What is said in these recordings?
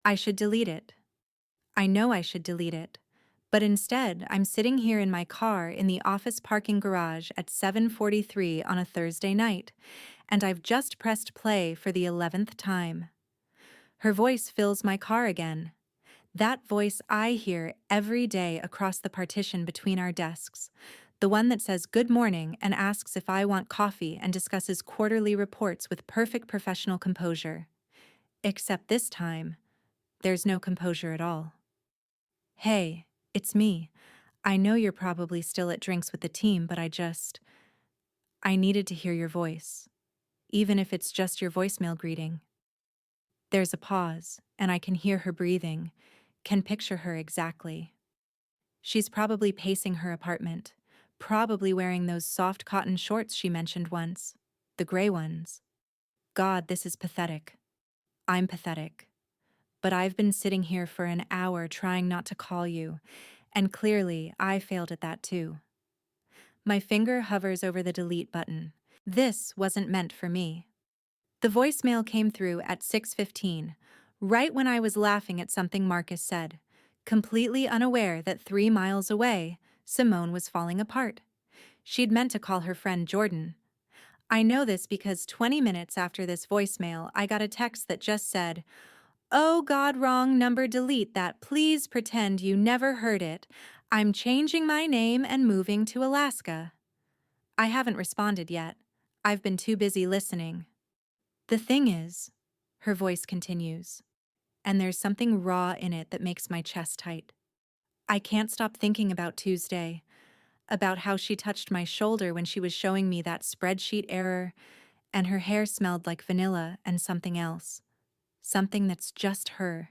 I should delete it. I know I should delete it. But instead, I'm sitting here in my car in the office parking garage at 7:43 on a Thursday night, and I've just pressed play for the 11th time. Her voice fills my car again. That voice I hear every day across the partition between our desks. The one that says good morning and asks if I want coffee and discusses quarterly reports with perfect professional composure. Except this time, there's no composure at all. Hey, it's me. I know you're probably still at drinks with the team, but I needed to hear your voice, even if it's just your voicemail greeting. There's a pause, and I can hear her breathing, can picture her exactly. She's probably pacing her apartment, probably wearing those soft cotton shorts she mentioned once, the gray ones. God, this is pathetic. I'm pathetic. But I've been sitting here for an hour trying not to call you, and clearly I failed at that too. My finger hovers over the delete button. This wasn't meant for me. The voicemail came through at 6:15, right when I was laughing at something Marcus said, completely unaware that 3 miles away, Simone was falling apart. She'd meant to call her friend Jordan. I know this because 20 minutes after this voicemail, I got a text that just said, "Oh God, wrong number, delete that. Please pretend you never heard it. I'm changing my name and moving to Alaska." I haven't responded yet. I've been too busy listening. The thing is, her voice continues, and there's something raw in it that makes my chest tight. I can't stop thinking about Tuesday, about how she touched my shoulder when she was showing me that spreadsheet error, and her hair smelled like vanilla and something else. Something that's just her.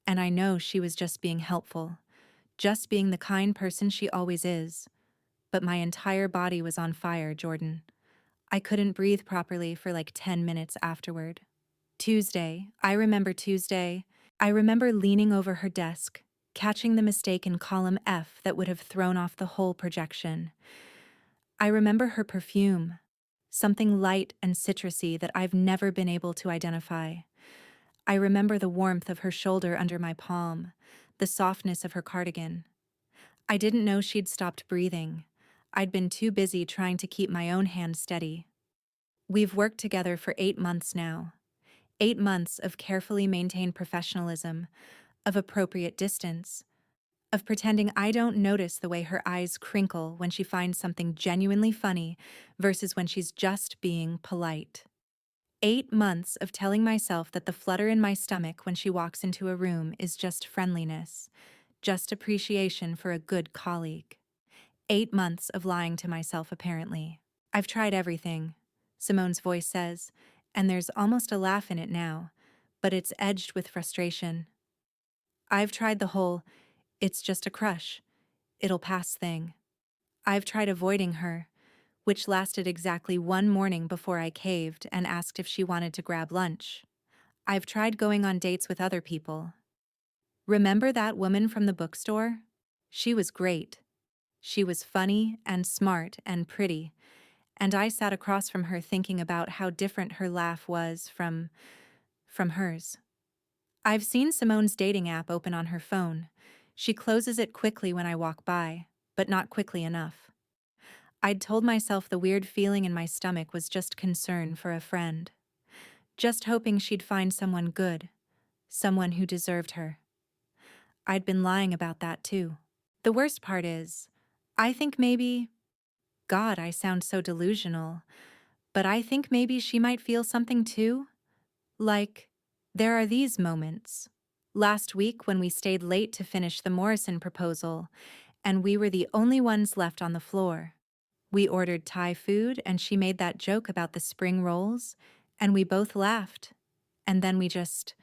And I know she was just being helpful, just being the kind person she always is. But my entire body was on fire, Jordan. I couldn't breathe properly for like 10 minutes afterward. Tuesday, I remember Tuesday. I remember leaning over her desk, catching the mistake in column F that would have thrown off the whole projection. I remember her perfume, something light and citrusy that I've never been able to identify. I remember the warmth of her shoulder under my palm, the softness of her cardigan. I didn't know she'd stopped breathing. I'd been too busy trying to keep my own hand steady. We've worked together for 8 months now. 8 months of carefully maintained professionalism, of appropriate distance, of pretending I don't notice the way her eyes crinkle when she finds something genuinely funny versus when she's just being polite. 8 months of telling myself that the flutter in my stomach when she walks into a room is just friendliness, just appreciation for a good colleague. 8 months of lying to myself, apparently. I've tried everything, Simone's voice says, and there's almost a laugh in it now, but it's edged with frustration. I've tried the whole, it's just a crush, it'll pass thing. I've tried avoiding her, which lasted exactly one morning before I caved and asked if she wanted to grab lunch. I've tried going on dates with other people. Remember that woman from the bookstore? She was great. She was funny and smart and pretty, and I sat across from her thinking about how different her laugh was from hers. I've seen Simone's dating app open on her phone. She closes it quickly when I walk by, but not quickly enough. I'd told myself the weird feeling in my stomach was just concern for a friend. Just hoping she'd find someone good, someone who deserved her. I'd been lying about that too. The worst part is, I think maybe, God, I sound so delusional, but I think maybe she might feel something too. Like, there are these moments. Last week when we stayed late to finish the Morrison proposal, and we were the only ones left on the floor. We ordered Thai food and she made that joke about the spring rolls, and we both laughed. And then we just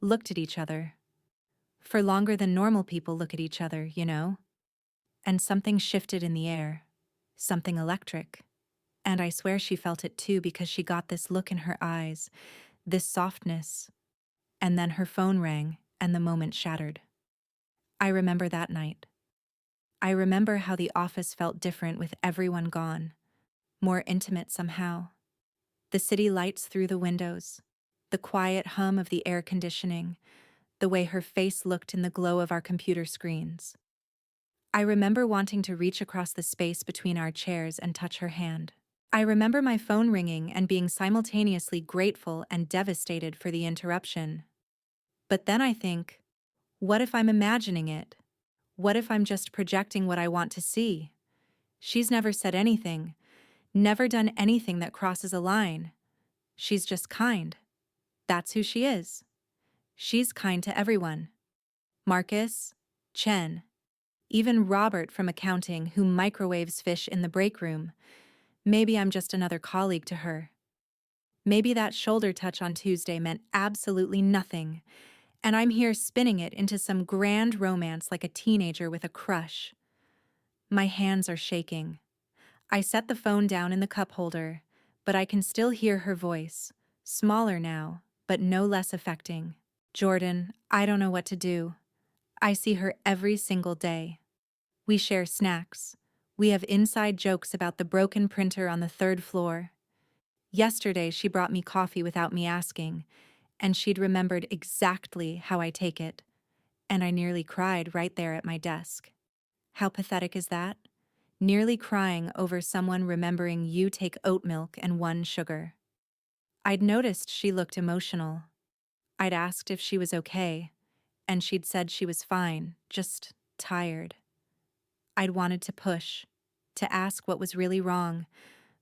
looked at each other. For longer than normal people look at each other, you know? And something shifted in the air. Something electric. And I swear she felt it too because she got this look in her eyes, this softness. And then her phone rang and the moment shattered. I remember that night. I remember how the office felt different with everyone gone, more intimate somehow. The city lights through the windows, the quiet hum of the air conditioning, the way her face looked in the glow of our computer screens. I remember wanting to reach across the space between our chairs and touch her hand. I remember my phone ringing and being simultaneously grateful and devastated for the interruption. But then I think, what if I'm imagining it? What if I'm just projecting what I want to see? She's never said anything, never done anything that crosses a line. She's just kind. That's who she is. She's kind to everyone. Marcus, Chen, even Robert from accounting who microwaves fish in the break room. Maybe I'm just another colleague to her. Maybe that shoulder touch on Tuesday meant absolutely nothing, and I'm here spinning it into some grand romance like a teenager with a crush. My hands are shaking. I set the phone down in the cup holder, but I can still hear her voice, smaller now, but no less affecting. Jordan, I don't know what to do. I see her every single day. We share snacks. We have inside jokes about the broken printer on the third floor. Yesterday, she brought me coffee without me asking, and she'd remembered exactly how I take it, and I nearly cried right there at my desk. How pathetic is that? Nearly crying over someone remembering you take oat milk and one sugar. I'd noticed she looked emotional. I'd asked if she was okay, and she'd said she was fine, just tired. I'd wanted to push, to ask what was really wrong,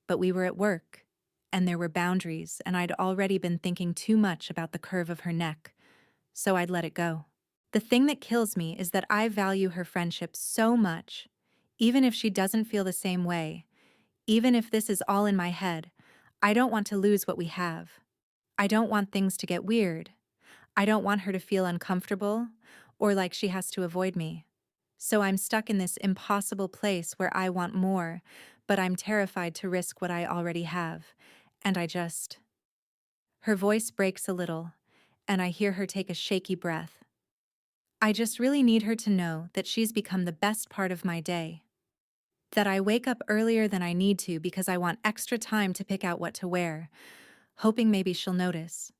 but we were at work, and there were boundaries, and I'd already been thinking too much about the curve of her neck, so I'd let it go. The thing that kills me is that I value her friendship so much, even if she doesn't feel the same way, even if this is all in my head, I don't want to lose what we have. I don't want things to get weird. I don't want her to feel uncomfortable or like she has to avoid me. So I'm stuck in this impossible place where I want more, but I'm terrified to risk what I already have. And I just... Her voice breaks a little, and I hear her take a shaky breath. I just really need her to know that she's become the best part of my day. That I wake up earlier than I need to because I want extra time to pick out what to wear, hoping maybe she'll notice.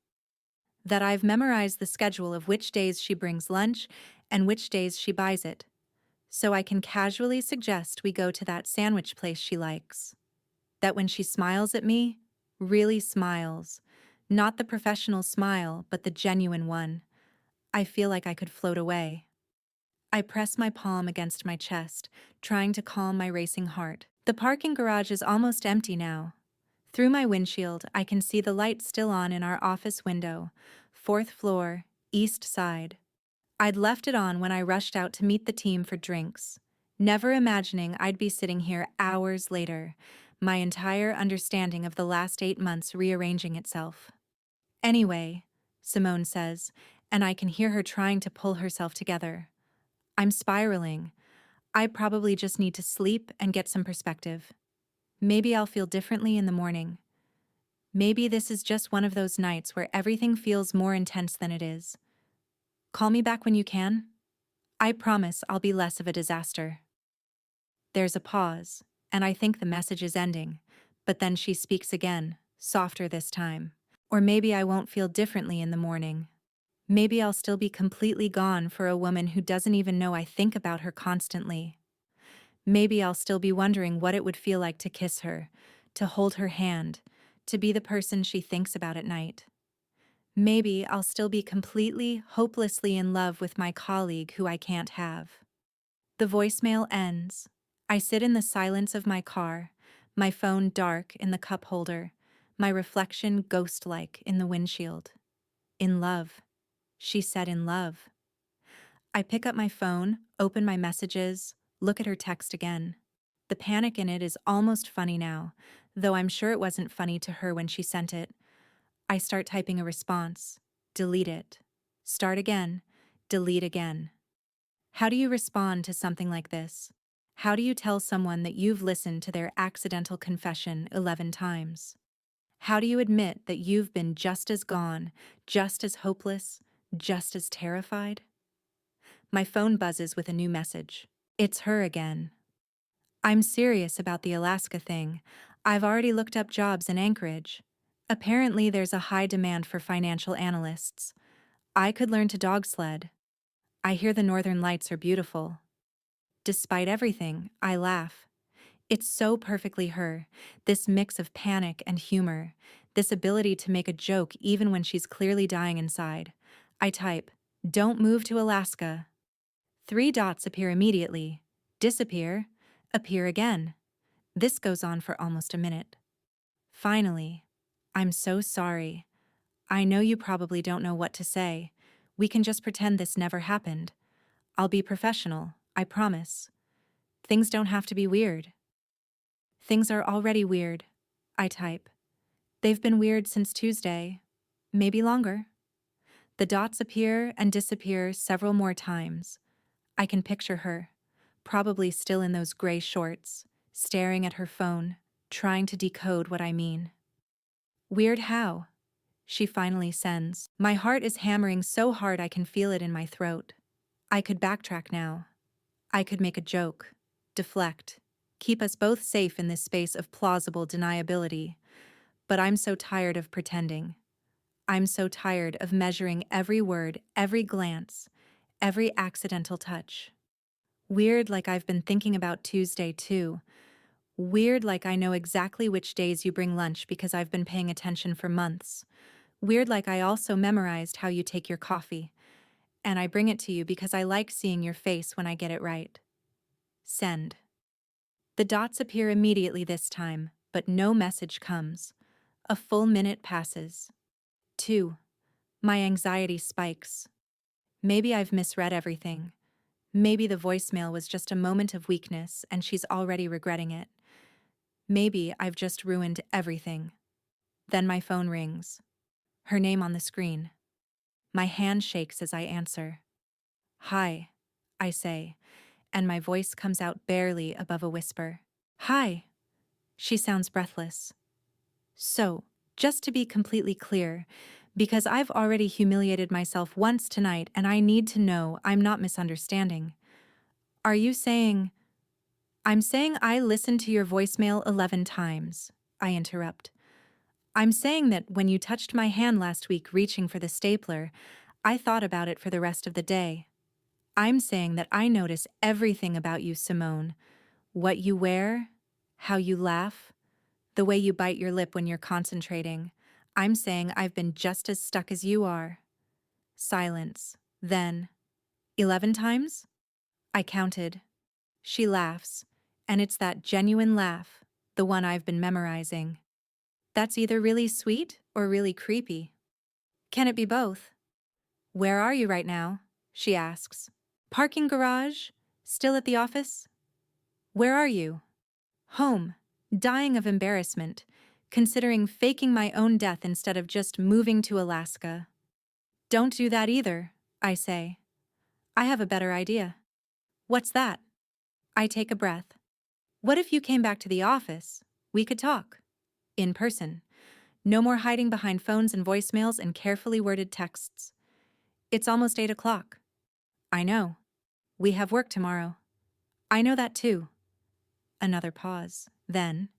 That I've memorized the schedule of which days she brings lunch and which days she buys it, so I can casually suggest we go to that sandwich place she likes. That when she smiles at me, really smiles, not the professional smile, but the genuine one, I feel like I could float away. I press my palm against my chest, trying to calm my racing heart. The parking garage is almost empty now. Through my windshield, I can see the light still on in our office window, 4th floor, east side. I'd left it on when I rushed out to meet the team for drinks, never imagining I'd be sitting here hours later, my entire understanding of the last 8 months rearranging itself. Anyway, Simone says, and I can hear her trying to pull herself together. I'm spiraling. I probably just need to sleep and get some perspective. Maybe I'll feel differently in the morning. Maybe this is just one of those nights where everything feels more intense than it is. Call me back when you can. I promise I'll be less of a disaster. There's a pause, and I think the message is ending, but then she speaks again, softer this time. Or maybe I won't feel differently in the morning. Maybe I'll still be completely gone for a woman who doesn't even know I think about her constantly. Maybe I'll still be wondering what it would feel like to kiss her, to hold her hand, to be the person she thinks about at night. Maybe I'll still be completely, hopelessly in love with my colleague who I can't have. The voicemail ends. I sit in the silence of my car, my phone dark in the cup holder, my reflection ghost-like in the windshield. In love. She said in love. I pick up my phone, open my messages, look at her text again. The panic in it is almost funny now, though I'm sure it wasn't funny to her when she sent it. I start typing a response. Delete it. Start again. Delete again. How do you respond to something like this? How do you tell someone that you've listened to their accidental confession 11 times? How do you admit that you've been just as gone, just as hopeless, just as terrified? My phone buzzes with a new message. It's her again. I'm serious about the Alaska thing. I've already looked up jobs in Anchorage. Apparently, there's a high demand for financial analysts. I could learn to dog sled. I hear the northern lights are beautiful. Despite everything, I laugh. It's so perfectly her, this mix of panic and humor, this ability to make a joke even when she's clearly dying inside. I type, "Don't move to Alaska." 3 dots appear immediately, disappear, appear again. This goes on for almost a minute. Finally, "I'm so sorry. I know you probably don't know what to say. We can just pretend this never happened. I'll be professional, I promise. Things don't have to be weird." "Things are already weird," I type. "They've been weird since Tuesday. Maybe longer." The dots appear and disappear several more times. I can picture her, probably still in those gray shorts, staring at her phone, trying to decode what I mean. "Weird how?" she finally sends. My heart is hammering so hard I can feel it in my throat. I could backtrack now. I could make a joke, deflect, keep us both safe in this space of plausible deniability. But I'm so tired of pretending. I'm so tired of measuring every word, every glance, every accidental touch. Weird like I've been thinking about Tuesday too. Weird like I know exactly which days you bring lunch because I've been paying attention for months. Weird like I also memorized how you take your coffee. And I bring it to you because I like seeing your face when I get it right. Send. The dots appear immediately this time, but no message comes. A full minute passes. 2. My anxiety spikes. Maybe I've misread everything. Maybe the voicemail was just a moment of weakness and she's already regretting it. Maybe I've just ruined everything. Then my phone rings. Her name on the screen. My hand shakes as I answer. "Hi," I say, and my voice comes out barely above a whisper. "Hi." She sounds breathless. "So, just to be completely clear, because I've already humiliated myself once tonight and I need to know I'm not misunderstanding. Are you saying—" "I'm saying I listened to your voicemail 11 times, I interrupt. "I'm saying that when you touched my hand last week reaching for the stapler, I thought about it for the rest of the day. I'm saying that I notice everything about you, Simone. What you wear, how you laugh, the way you bite your lip when you're concentrating. I'm saying I've been just as stuck as you are." Silence. Then, 11 times? I counted. She laughs, and it's that genuine laugh, the one I've been memorizing. "That's either really sweet or really creepy. Can it be both?" "Where are you right now?" she asks. "Parking garage? Still at the office?" "Where are you?" "Home. Dying of embarrassment, considering faking my own death instead of just moving to Alaska." "Don't do that either," I say. "I have a better idea." "What's that?" I take a breath. "What if you came back to the office? We could talk. In person. No more hiding behind phones and voicemails and carefully worded texts. It's almost 8 o'clock. I know. We have work tomorrow. I know that too." Another pause. Then,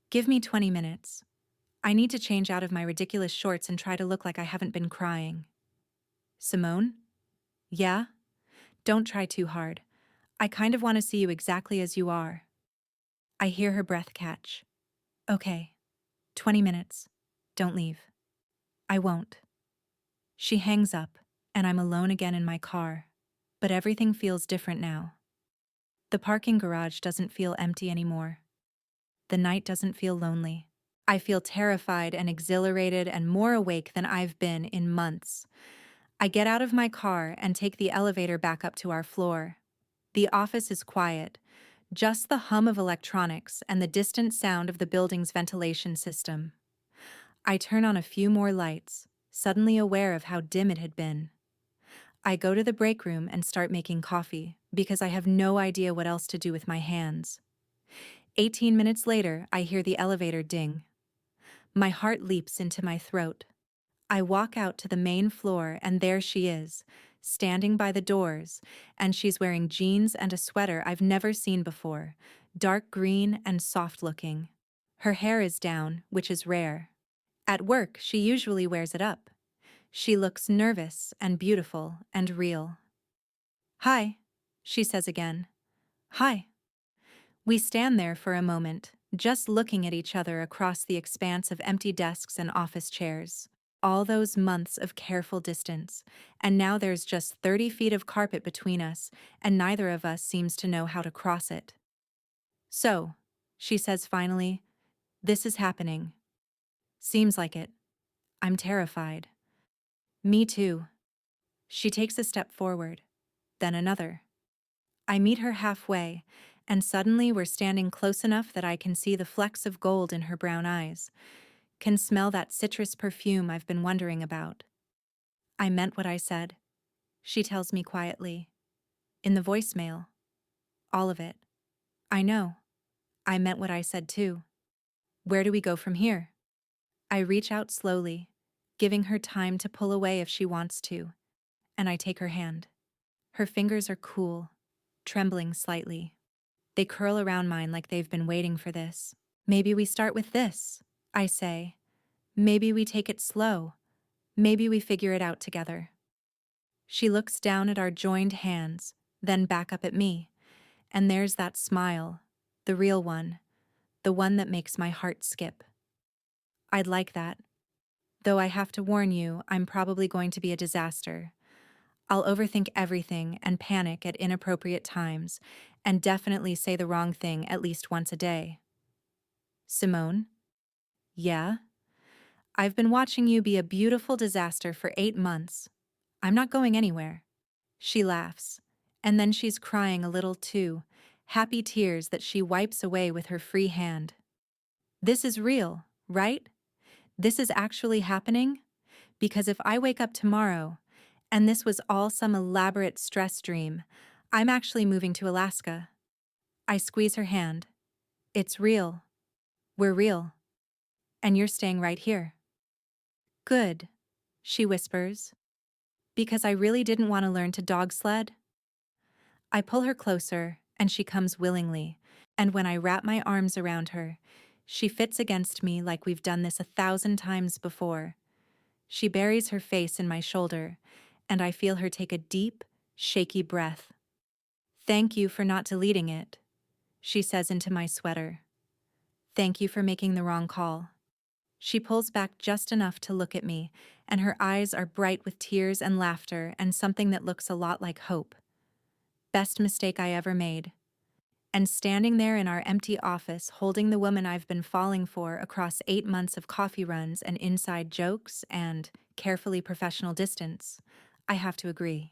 "Give me 20 minutes. I need to change out of my ridiculous shorts and try to look like I haven't been crying." "Simone?" "Yeah?" "Don't try too hard. I kind of want to see you exactly as you are." I hear her breath catch. "Okay. 20 minutes. Don't leave." "I won't." She hangs up, and I'm alone again in my car. But everything feels different now. The parking garage doesn't feel empty anymore. The night doesn't feel lonely. I feel terrified and exhilarated and more awake than I've been in months. I get out of my car and take the elevator back up to our floor. The office is quiet, just the hum of electronics and the distant sound of the building's ventilation system. I turn on a few more lights, suddenly aware of how dim it had been. I go to the break room and start making coffee, because I have no idea what else to do with my hands. 18 minutes later, I hear the elevator ding. My heart leaps into my throat. I walk out to the main floor and there she is, standing by the doors, and she's wearing jeans and a sweater I've never seen before, dark green and soft-looking. Her hair is down, which is rare. At work, she usually wears it up. She looks nervous and beautiful and real. Hi, she says again. Hi. We stand there for a moment, just looking at each other across the expanse of empty desks and office chairs. All those months of careful distance, and now there's just 30 feet of carpet between us, and neither of us seems to know how to cross it. So, she says finally, this is happening. Seems like it. I'm terrified. Me too. She takes a step forward, then another. I meet her halfway, and suddenly we're standing close enough that I can see the flecks of gold in her brown eyes, can smell that citrus perfume I've been wondering about. I meant what I said, she tells me quietly. In the voicemail. All of it. I know. I meant what I said too. Where do we go from here? I reach out slowly, giving her time to pull away if she wants to, and I take her hand. Her fingers are cool, trembling slightly. They curl around mine like they've been waiting for this. Maybe we start with this, I say. Maybe we take it slow. Maybe we figure it out together. She looks down at our joined hands, then back up at me, and there's that smile, the real one, the one that makes my heart skip. I'd like that. Though I have to warn you, I'm probably going to be a disaster. I'll overthink everything and panic at inappropriate times, and definitely say the wrong thing at least once a day. Simone? Yeah? I've been watching you be a beautiful disaster for 8 months. I'm not going anywhere. She laughs, and then she's crying a little too, happy tears that she wipes away with her free hand. This is real, right? This is actually happening? Because if I wake up tomorrow, and this was all some elaborate stress dream, I'm actually moving to Alaska. I squeeze her hand. It's real. We're real. And you're staying right here. Good, she whispers. Because I really didn't want to learn to dog sled. I pull her closer, and she comes willingly, and when I wrap my arms around her, she fits against me like we've done this 1,000 times before. She buries her face in my shoulder, and I feel her take a deep, shaky breath. Thank you for not deleting it, she says into my sweater. Thank you for making the wrong call. She pulls back just enough to look at me, and her eyes are bright with tears and laughter and something that looks a lot like hope. Best mistake I ever made. And standing there in our empty office holding the woman I've been falling for across 8 months of coffee runs and inside jokes and carefully professional distance, I have to agree.